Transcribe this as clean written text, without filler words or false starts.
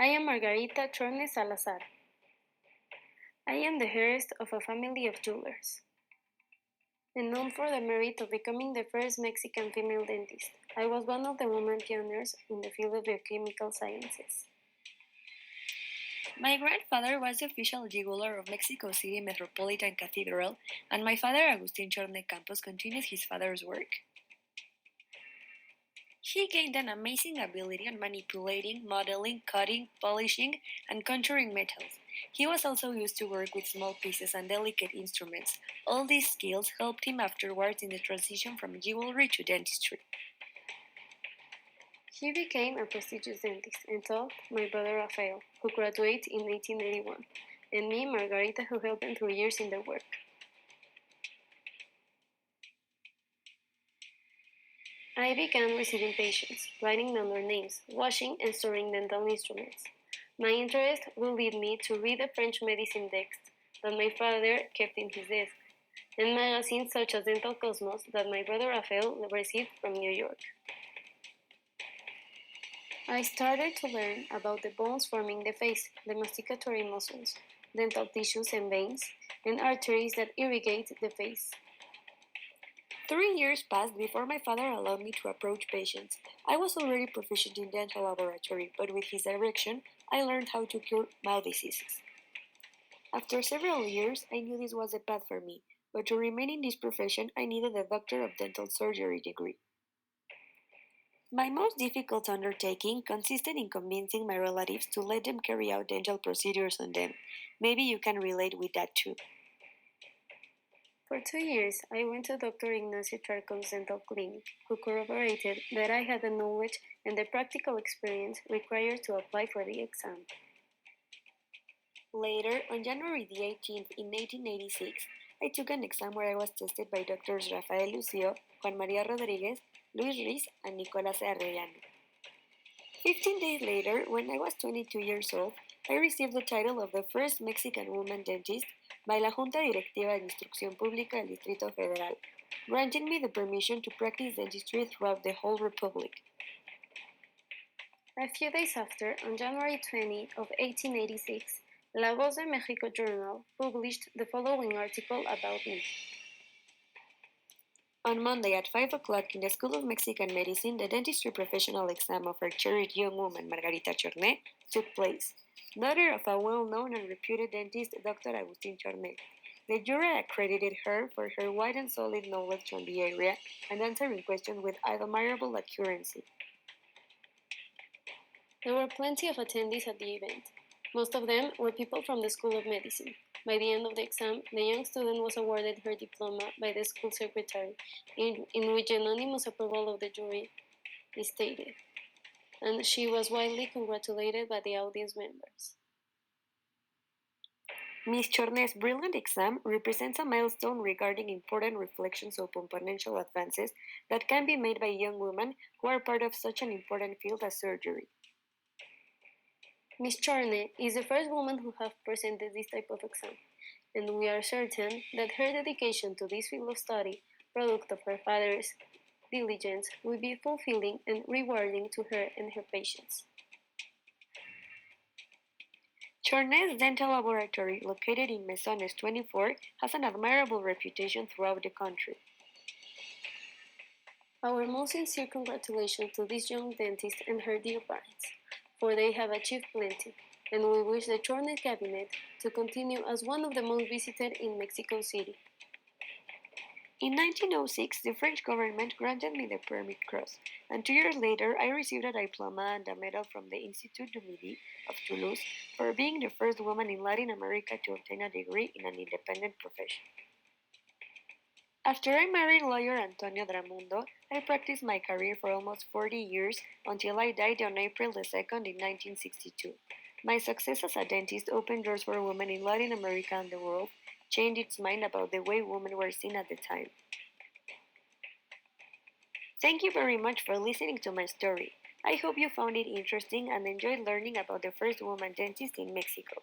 I am Margarita Chorne Salazar. I am the heiress of a family of jewelers, and known for the merit of becoming the first Mexican female dentist. I was one of the women pioneers in the field of biochemical sciences. My grandfather was the official jeweler of Mexico City Metropolitan Cathedral, and my father, Agustin Chorne Campos, continues his father's work. He gained an amazing ability on manipulating, modeling, cutting, polishing, and contouring metals. He was also used to work with small pieces and delicate instruments. All these skills helped him afterwards in the transition from jewelry to dentistry. He became a prestigious dentist and taught my brother Rafael, who graduated in 1881, and me, Margarita, who helped him through years in the work. I began receiving patients, writing down their names, washing and storing dental instruments. My interest will lead me to read the French medicine texts that my father kept in his desk, and magazines such as Dental Cosmos that my brother Rafael received from New York. I started to learn about the bones forming the face, the masticatory muscles, dental tissues and veins, and arteries that irrigate the face. 3 years passed before my father allowed me to approach patients. I was already proficient in dental laboratory, but with his direction, I learned how to cure mouth diseases. After several years, I knew this was the path for me, but to remain in this profession, I needed a Doctor of Dental Surgery degree. My most difficult undertaking consisted in convincing my relatives to let them carry out dental procedures on them. Maybe you can relate with that too. For 2 years, I went to Dr. Ignacio Charcon's dental clinic, who corroborated that I had the knowledge and the practical experience required to apply for the exam. Later, on January the 18th in 1886, I took an exam where I was tested by Doctors Rafael Lucio, Juan Maria Rodriguez, Luis Riz, and Nicolas Arellano. 15 days later, when I was 22 years old, I received the title of the first Mexican woman dentist by la Junta Directiva de Instrucción Pública del Distrito Federal, granting me the permission to practice dentistry throughout the whole republic. A few days after, on January 20 of 1886, La Voz de Mexico Journal published the following article about me. On Monday at 5 o'clock in the School of Mexican Medicine, the dentistry professional exam of our cherished young woman, Margarita Chorne, took place. Daughter of a well-known and reputed dentist, Dr. Agustin Chorne. The jury accredited her for her wide and solid knowledge on the area and answering questions with admirable accuracy. There were plenty of attendees at the event. Most of them were people from the School of Medicine. By the end of the exam, the young student was awarded her diploma by the school secretary, in which unanimous approval of the jury is stated, and she was widely congratulated by the audience members. Ms. Chorne's brilliant exam represents a milestone regarding important reflections upon potential advances that can be made by young women who are part of such an important field as surgery. Ms. Chorne is the first woman who has presented this type of exam, and we are certain that her dedication to this field of study, product of her father's diligence, will be fulfilling and rewarding to her and her patients. Chorne's dental laboratory, located in Mesones 24, has an admirable reputation throughout the country. Our most sincere congratulations to this young dentist and her dear parents, for they have achieved plenty, and we wish the Chorne cabinet to continue as one of the most visited in Mexico City. In 1906, the French government granted me the Permit Cross, and 2 years later I received a diploma and a medal from the Institut du Midi of Toulouse for being the first woman in Latin America to obtain a degree in an independent profession. After I married lawyer Antonio Dramundo, I practiced my career for almost 40 years until I died on April the 2nd in 1962. My success as a dentist opened doors for women in Latin America and the world, changed its mind about the way women were seen at the time. Thank you very much for listening to my story. I hope you found it interesting and enjoyed learning about the first woman dentist in Mexico.